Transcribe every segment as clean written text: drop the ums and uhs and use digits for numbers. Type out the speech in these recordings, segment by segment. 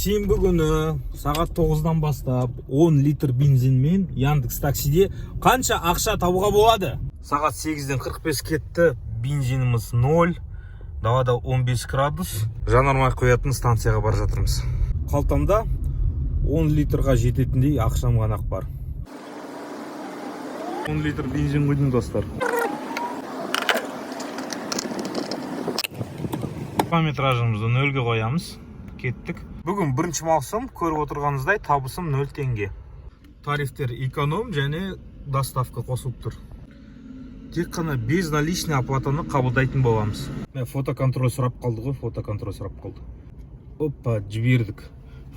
Сенбі күні сағат 9-дан бастап 10 литр бензинмен Яндекс таксиде қанша ақша табуға болады? Сағат 8-ден 45 кетті, бензиніміз 0, давада 15 градус. Жанармай құятын станцияға бар жатырмыз. Қалтамда 10 литрға жететіндей ақшам ғанақ бар. 10 литр бензин құйдым, достар. Километражымызды 0-ге қоямыз. Кеттік. Бүгін 1 маусым, көріп отырғаныңыздай табысым 0 теңге. Тарифтер эконом және доставка қосылып тұр. Тек қана безналичный оплатаны қабылдайтын боламыз. Фотоконтроль сұрап қалды ғой, фотоконтроль сұрап қалды. Опа, жібердік.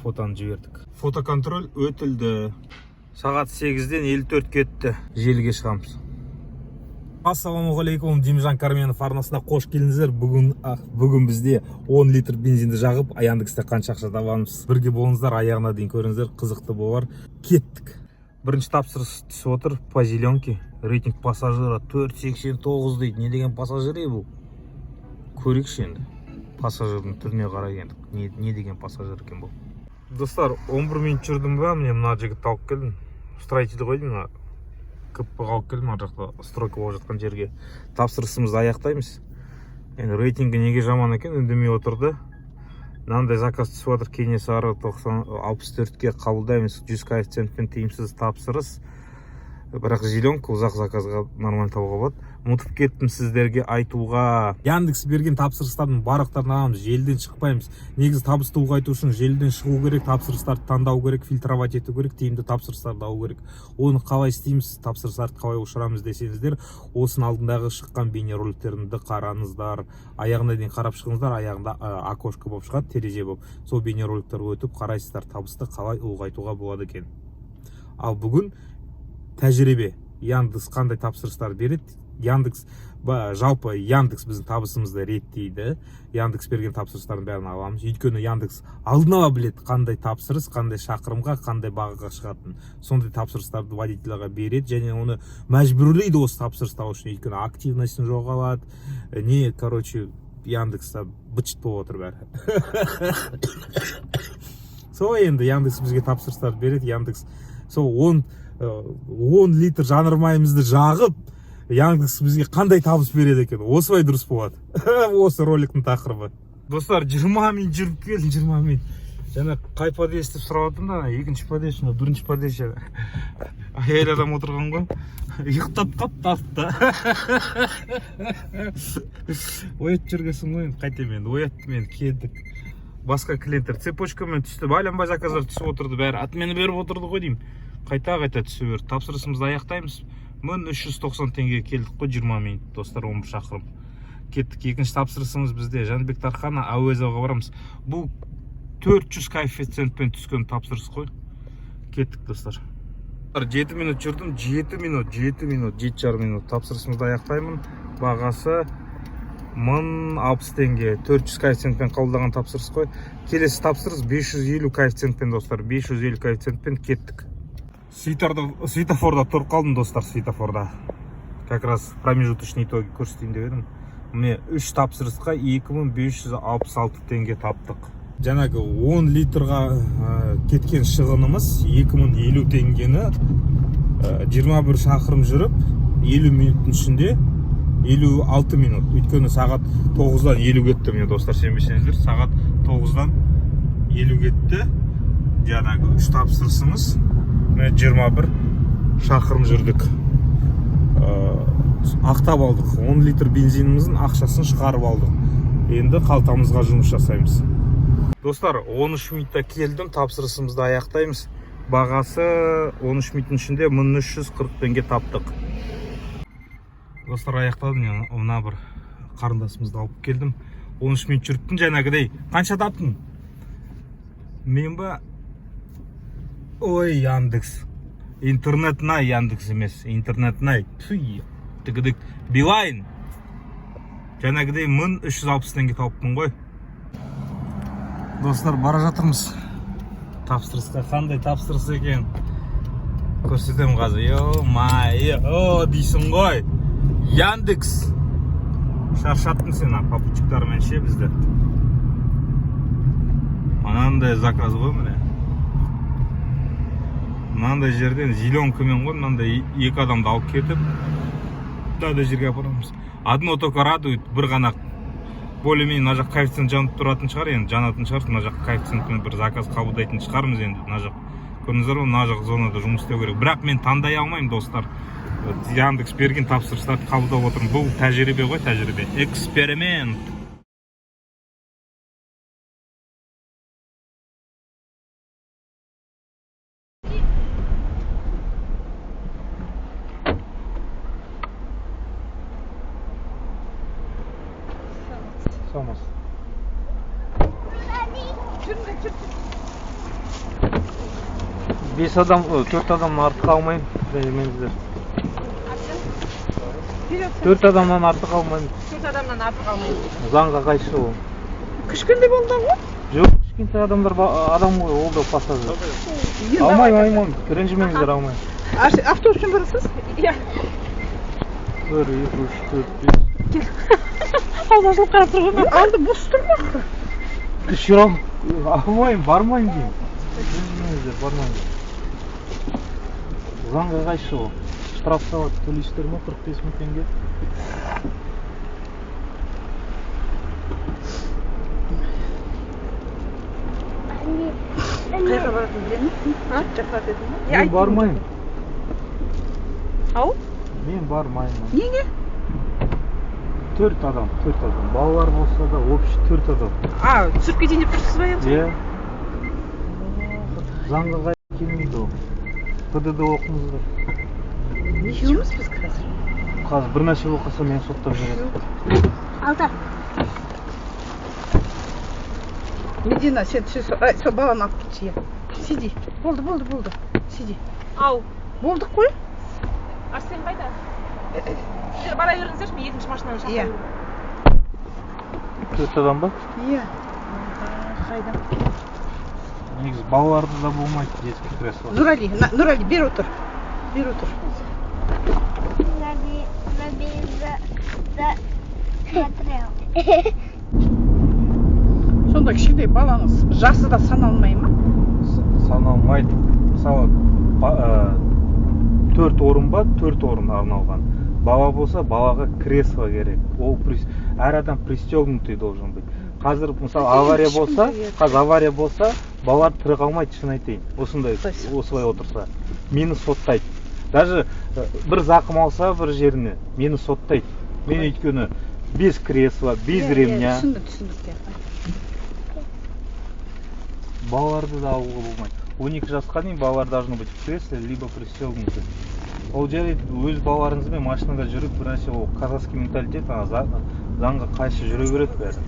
Фотоны жібердік. Фотоконтроль өтілді. Сағат 8-ден 54 кетті. Желіге шығамыз. Ассалаумағалейкум, Димжан Карменов арнасына қош келдіңіздер. Бүгін бізде 10 литр бензинді жағып, Яндексте қанша ақша табамыз. Бірге болыңыздар, аяғына дейін көріңіздер, қызықты болар. Кеттік. Бірінші тапсырыс түсіп отыр по зеленке. Рейтинг пассажира 4,89 дейді. Не деген пассажир бұл? Көрейікші енді. Пассажирдің түріне қарай енді. Не деген пассажир екен бұл? Достар, 11 минут жүрдім ба, міне мына жігітті алып келдім. Строительді қойдым, мына көппі қалып келдім, ар жақта стройка болып жатқан жерге. Тапсырысымызды аяқтаймыз. Енді рейтингі неге жаман екен, үндемей отырды. Мынандай заказ түсіп отыр, Кенесары 64-ке қабылдаймыз, 100 коэффициентпен тиімсіз тапсырыс. Бірақ зеленка ұзақ заказға нормально табуға болады. Ұмытып кеттім сіздерге айтуға. Яндекс берген тапсырыстардың барлықтарын аламыз, желіден шықпаймыз. Негізі табысты ұлғайту үшін желіден шығу керек, тапсырыстарды таңдау керек, фильтровать ету керек, тиімді тапсырыстарды алу керек. Оны қалай істейміз, тапсырыстарды қалай ұшырамыз десеңіздер, осының алдындағы шыққан бейнероликтерімді қараңыздар. Аяғына дейін қарап шығыңыздар, аяғында окошко болып шығады, терезе болып. Сол бейнероликтер өтіп қарайсыздар, табысты қалай ұлғайтуға болады екен. Ал бүгін тәжірибе. Яндекс қандай тапсырыстар береді? Жалпы Яндекс біздің табысымызды реттейді. Яндекс берген тапсырыстардың бәрін аламыз. Өйткені Яндекс алдын ала біледі, қандай тапсырыс, қандай шақырымға, қандай бағаға шығатын. Сондай тапсырыстарды водительға береді және оны мәжбүрлейді осы тапсырысты алу үшін. Өйткені активностін жоғалады. Яндекста бычыт болып отыр бәрі. Сол енді Яндекс бізге тапсырыстар береді. Яндекс сол 10 литр жанармайымызды жағып, Яндекс бізге қандай табыс береді екен? Осылай дұрыс болады. Осы роликтің тақырыбы. Достар, 20 минут жүріп келдім, 20 минут. Жаңа қай подъезд деп сұрап отырмын да, екінші подъезд, бірінші подъезд. Әйел адам отырған ғой. Ұйықтап қапты. Оятып жүргесін ғой, қайтем енді. Ояттым енді, келдік. Басқа клиенттер цепочкамен түсті, байланбай заказдар түсіп отырды, бәрі атмені беріп отырды ғой деймін. Қайта түсіп берді. Тапсырысымызды аяқтаймыз. 1390 теңге келдік қой, 20 минут, достар, 11 шақырым. Кеттік. Екінші тапсырысымыз бізде Жәнібек Тарханы әуезовға барамыз. Бұл 400 коэффициентпен түскен тапсырыс қой. Кеттік, достар. 7 минут жүрдім, 7 минут, 7,5 минут. Тапсырысымызды аяқтаймын. Бағасы 1060 теңге, 400 коэффициентпен қабылдаған тапсырыс қой. Келесі тапсырыс 550 коэффициентпен, достар, 550 коэффициентпен кеттік. Светофорда тұрып қалдым, достар, светофорда. Как раз промежуточный итоги көрсетейін деп едім. Міне 3 тапсырысқа 2566 теңге таптық. Жаңағы 10 литрға кеткен шығынымыз 2050 теңгені 21 шақырым жүріп 50 минуттың ішінде 56 минут. Өйткені сағат 9-дан 50 кетті, міне достар, сенбесеңіздер, сағат 9-дан 50 кетті. Жаңағы 3 тапсырысымыз 21 шақырым жүрдік. Ақтап алдық. 10 литр бензиніміздің ақшасын шығарып алдық. Енді қалтамызға жұмыс жасаймыз. Достар, 13 минутта келдім, тапсырысымызды аяқтаймыз. Бағасы 13 минуттың ішінде 1340 теңге таптық. Достар, аяқтадым. Мына бір қарындасымызды алып келдім. 13 минут жүріптің, жаңағыдай. Қанша таптың? Мен ба? Ой, Яндекс. Интернет-най Яндекс емес. Интернет-най. Тігідік. Билайн. Жаңағыдай 1360 теңге тауыппын ғой. Достар, бара жатырмыз. Тапсырысқа қандай тапсырыс екен? Көрсетем қазір. Йо-май-йо дейсің ғой. Яндекс. Шаршаттың сен, попутчиктармен ше бізді. Мынандай заказ ғой міне. Мынандай жерден зеленкамен ғой, мынандай екі адамды алып кетіп, мынандай жерге апарамыз. Одно только радует, бір ғана более-менее мына жақ коэффициент жанып тұратын шығар, енді жанатын шығар, мына жақ коэффициентпен бір заказ қабылдайтын шығармыз енді. Мына жақ көрдіңіздер ғой, мына жақ зонада жұмыс істеу керек. Бірақ мен таңдай алмаймын, достар. Яндекс берген тапсырыстарды қабылдап отырмын. Бұл тәжірибе ғой, тәжірибе. Эксперимент. Самос. Бес адам, 4 адамнан артық алмаймын. Жайменіздер. 4 адамнан артық алмаймын. 4 адамнан артық алмаймын. Заңға қайшы ол. Кішкентай болды ғой? Жоқ, кішкентай адамдар адам ғой, ол да пассажир. Алмаймын. Ренжімеңіздер, алмаймын. Автобуспен барасыз? Иә. 1, 2, 3, 4, 5. Алды ашылып қарап тұрған. Алды бос тұр ма? Шырам, алмаймын, бармаймын деймін. Ренжімеңіздер, бармаймын. Заңға қайшы ол. Штраф салады, төлейсіздер ме? 45 мың теңге. Қайға баратын білемін? Жаққа дедім ма? Мен бармаймын. Ау? Мен бармаймын. Неге? 4 адам. Балалар болса да, общий 4 адам. Түсіп кетейін деп тұрсыз ба енді? Иә. Заңға қайшы келмейді ол. ПДД оқыңыздар. Нешеуміз біз қазір? Қазір бір нәрсе оқыса мен соттап жібереді. Алда. Медина, сен сол баланы алып кетші. Сиди. Болды. Сиди. Ау. Болдық қой? Арсен қайда? Сіздер бара беріңіздерші, мен екінші машинаны шақырып Иә. 4 адам ба? Иә. Қайда? Негізі балаларды да болмайды, детский кресло. Нұрали, бер отыр. Сонда кішкентай балаңыз жасы да саналмай ма? Саналмайды. Мысалы, 4 орын ба, 4 орын арналған. Бала болса, балаға кресло керек. Ол әр адам пристегнутый должен быть. Қазір, мысалы, авария болса, балалар тірі қалмайды, шын айтайын. Осылай отырса. Мені соттайды. Даже бір зақым алса бір жеріне, мені соттайды. Мен өйткені без кресла, без ремня. Түсіндік. Балаларды да алуға болмайды. 12 жасқа дейін балалар должны быть в кресле, либо пристегнуты. Ол жарайды, өз балаларыңызбен машинада жүріп, бір нәрсе ол казахский менталитет, заңға қайшы жүре береді бәрі.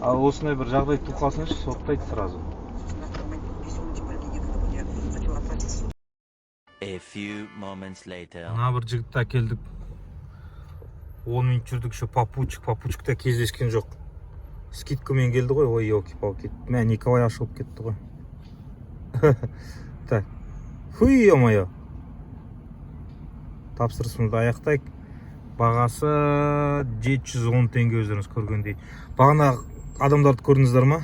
Ал осындай бір жағдай туқасыншы соттайды сразу. Мына бір жігітті әкелдік. 10 минут жүрдік, шо попутчикта кездескен жоқ. Скидкамен келді ғой, ой, елки-палки. Мә, Николай ашылып кетті ғой. Так. Фуй, ё-моё. Тапсырысымызды аяқтайық. Бағасы 710 теңге өздеріңіз көргендей. Бағана адамдарды көрдіңіздер ма?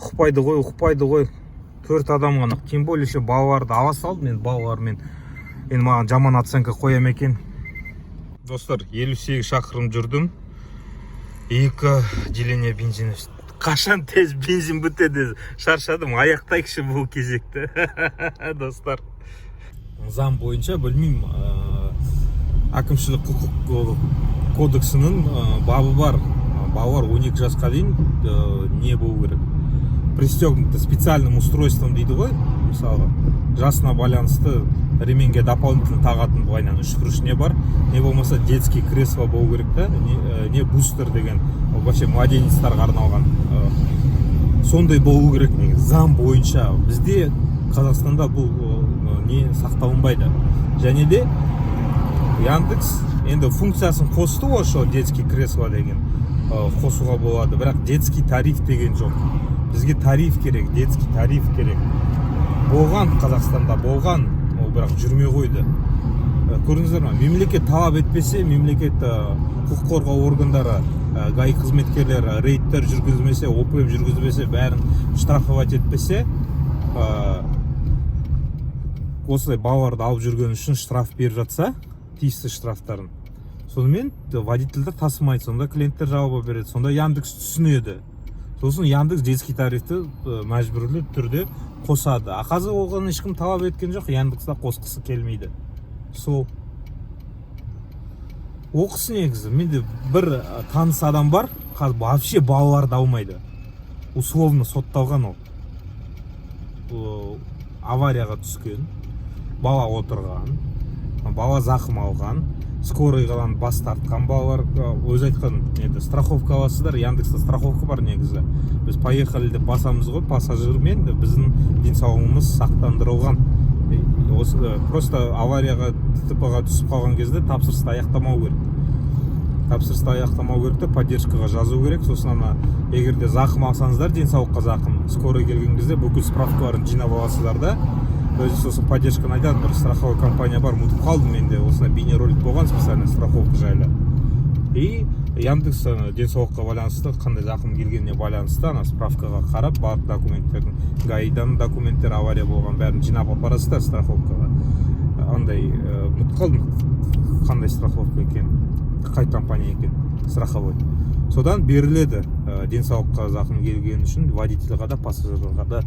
Ұқпайды ғой. 4 адам ғана. Тем более ше балаларды ала салдым, мен балалармен. Енді маған жаман оценка қоям екен. Достар, 58 шақырым жүрдім. 2 деление бензин. Қашан тез бензин бітеді? Шаршадым, аяқтайықшы бұл кезекті. Достар. Заң бойынша, білмеймін, әкімшілік құқық кодексінің бабы бар. Балалар 12 жасқа дейін не болу керек? Пристегнуты специальным устройством дейді ғой. Мысалы, жасына байланысты ременге дополнительно тағатын бұғайнан үшкіріш не бар. Не болмаса детский кресло болу керек та, не бустер деген, вообще младенецтарға арналған. Сондай болу керек негізі. Заң бойынша бізде Қазақстанда бұл не сақталынбайды. Және де Яндекс енді функциясын қосты ошо детский кресло деген қосуға болады, бірақ детский тариф деген жоқ. Бізге тариф керек, детский тариф керек. Болған Қазақстанда, болған, ол бірақ жүрмей қойды. Көрдіңіздер ме? Мемлекет талап етпесе, мемлекет құқық қорғау органдары ГАИ қызметкерлері рейдтер жүргізмесе, ОПМ жүргізбесе, бәрін штрафовать етпесе, осылай балаларды алып жүрген үшін штраф беріп жатса, тиісті штрафтарын, сонымен водительдер тасымайды, сонда клиенттер жауап береді, сонда Яндекс түсінеді. Сосын Яндекс детский тарифті мәжбүрлі түрде қосады. Қазір оған ешкім талап еткен жоқ, Яндексте қосқысы келмейді. Сол оқысы негізі. Менде бір таныс адам бар, қазір вообще балаларды алмайды. Условно сотталған ол. Аварияға түскен, бала отырған, бала зақым алған, скорыйғадан бас тартқан балалар, өз айтқан, страховка аласыздар, Яндексте страховка бар негізі. Біз поехали деп басамыз ғой, пассажирмен біздің денсаулығымыз сақтандырылған. Просто аварияға ТП-ға түсіп қалған кезде тапсырысты аяқтамау керек. Тапсырысты аяқтамау керек те поддержкаға жазу керек. Сосын егерде зақым алсаңыздар, денсаулыққа зақым, скорый келген кезде бүкіл справкаларын жинап аласыздар да, сосын поддержканы айтады, бір страховой компания бар, ұмытып қалдым менде, осындай бейнеролик болған специальный страховка жайлы. И Яндекс денсаулыққа байланысты, қандай зақым келгеніне байланысты, справкаға қарап, барлық документтердің, ГАИдан документтер, авария болған бәрін жинап апарасыздар страховкаға. Андай ұмытып қалдым, қандай страховка екен, қай компания екен, страховой. Содан беріледі денсаулыққа зақым келген үшін водительға да, пассажирға да.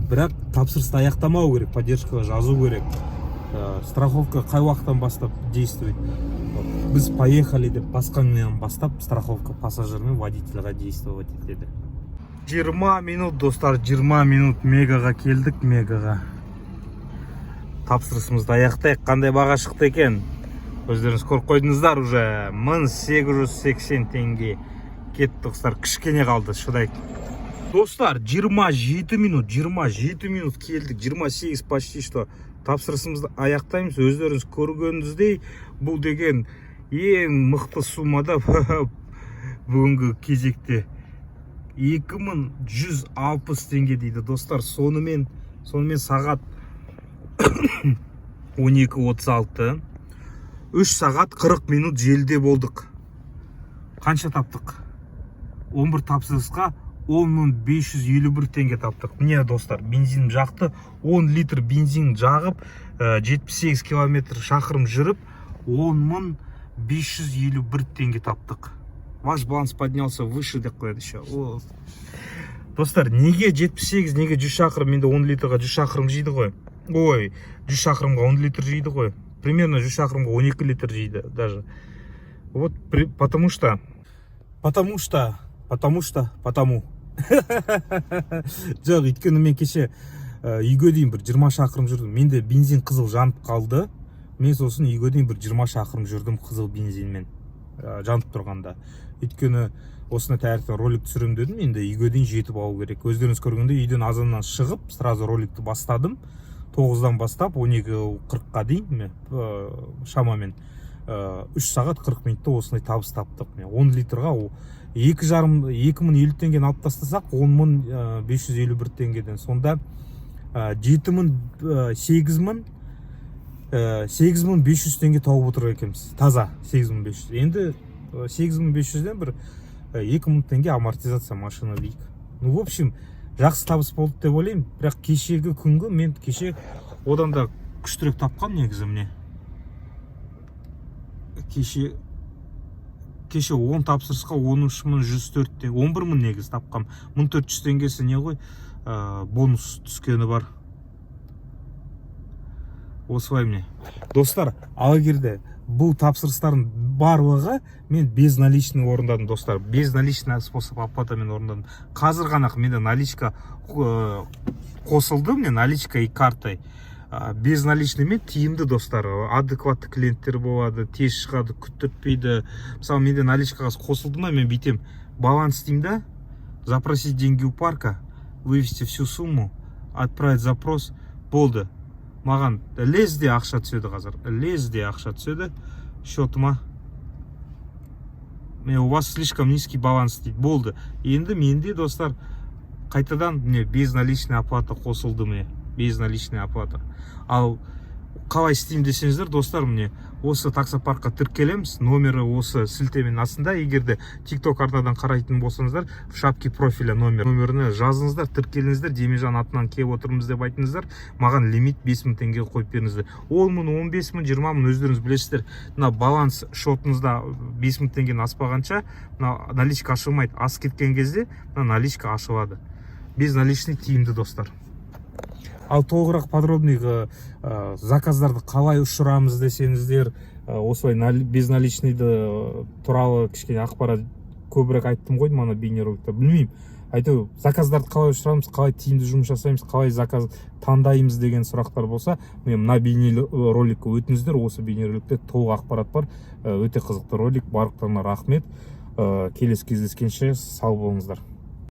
Бірақ тапсырысты аяқтамау керек, поддержкаға жазу керек. Страховка қай уақыттан бастап действует? Біз поехали деп басқаннан бастап страховка пассажирмен водительға действовать етеді. 20 минут, достар, 20 минут Мегаға келдік, Мегаға. Тапсырысымызды аяқтайық. Қандай баға шықты екен? Өздеріңіз көріп қойдыңыздар, уже 1880 теңге. Кетті, достар, кішкене қалды, шыдайық. Достар, 27 минут келдік, 28 почти что тапсырысымызды аяқтаймыз. Өздеріңіз көргеніңіздей, бұл деген ең мықты суммада бүгінгі кезекте 2160 теңге дейді, достар. Сонымен сағат 12:36, 3 сағат 40 минут желде болдық. Қанша таптық? 11 тапсырысқа 10.551 теңге таптық. Міне, достар, бензинім жақты. 10 литр бензин жағып, 78 километр шақырым жүріп, 10.551 теңге таптық. Ваш баланс поднялся выше деп қояды еще. Достар, неге 78, неге 100 шақырым? Менде 10 литрға 100 шақырым жейді ғой. Ой, 100 шақырымға 10 литр жейді ғой. Примерно 100 шақырымға 12 литр жейді даже. Вот, потому. Жоқ, өйткені мен кеше үйге дейін бір 20 шақырым жүрдім. Менде бензин қызыл жанып қалды. Мен сосын үйге дейін бір 20 шақырым жүрдім қызыл бензинмен жанып тұрғанда. Өйткені осыны тәртіп ролик түсірем дедім, енді үйге дейін жетіп алу керек. Өздеріңіз көргенде үйден азаннан шығып, сразу роликті бастадым. 9-дан бастап 12:40-қа дейін шамамен 3 сағат 40 минутта осындай табыс таптық. 10 литрға 2050 теңгені алып тастасақ 10.551 теңгеден, сонда 8500 теңге тауып отырып екенбіз. Таза 8500. Енді 8500-ден бір 2000 теңге амортизация машина дейік. В общем, жақсы табыс болды деп ойлаймын. Бірақ кешегі күнгі мен кеше одан да күштірек тапқан негізі міне. Кеше 10 тапсырысқа 13.104 теңге, 11.000 негіз тапқам. 1400 теңгесі не ғой, бонус түскені бар. Осылай міне. Достар, ал егерде бұл тапсырыстардың барлығы мен безналичный орындадым, достар. Безналичный способ оплатамен орындадым. Қазір ғана менде наличка қосылды, мне наличка и картой. Безналичныймен тиімді, достар. Адекватты клиенттер болады, тез шығады, күттіртпейді. Мысалы, менде наличкаға қосылды ма, мен бүйтем, баланс деймін да, запросить деньги у парка, вывести всю сумму, отправить запрос, болды. Маған лезде ақша түседі қазір. Лезде ақша түседі счетыма. У вас слишком низкий баланс дейді. Болды. Енді менде, достар, қайтадан безналичный оплата қосылды міне. Безналичный оплата. Ал қалай істеймін десеңіздер, достар, міне осы таксопаркқа тіркелеміз. Номері осы сілтеменің астында. Егерде TikTok арнадан қарайтын болсаңыздар, в шапке профиля номеріне жазыңыздар, тіркеліңіздер. Демежан атынан келіп отырмыз деп айтыңыздар. Маған лимит 5000 теңге қойып беріңіздер. 10 мың, 15 мың, 20 мың өздеріңіз білесіздер. Мына баланс шотыңызда 5000 теңгені аспағанша, мына наличка ашылмайды. Аз кеткен кезде мына наличка ашылады. Без наличный тиімді, достар. Ал толығырақ подробный заказдарды қалай ұшырамыз десеңіздер, осылай безналичныйды туралы кішкене ақпарат көбірек айттым ғой мана бейнероликта. Білмеймін, әйтеуір заказдарды қалай ұшырамыз, қалай тиімді жұмыс жасаймыз, қалай заказ таңдаймыз деген сұрақтар болса, мына бейнероликке өтіңіздер. Осы бейнероликте толық ақпарат бар. Өте қызықты ролик. Барлықтарына рахмет. Келесі кездескенше сау болыңыздар.